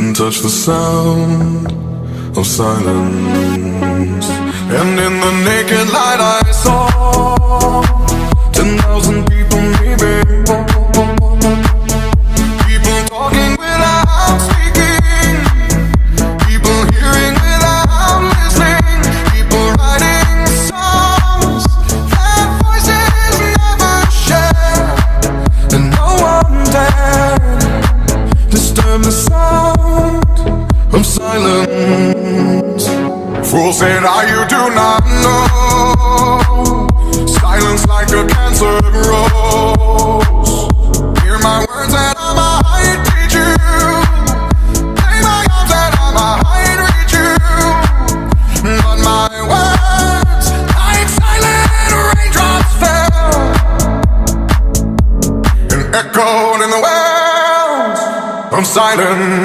and touch the sound of silence. And in the naked light I saw 10,000 people maybe, people talking without speaking, people hearing without listening, people writing songs that voices never share, and no one dared disturb the sound of silence. Fools say now you do not know, silence like a cancer grows. Hear my words and I might teach you, play my arms and I might reach you, but my words like silent raindrops fell and echoed in the wells of silence.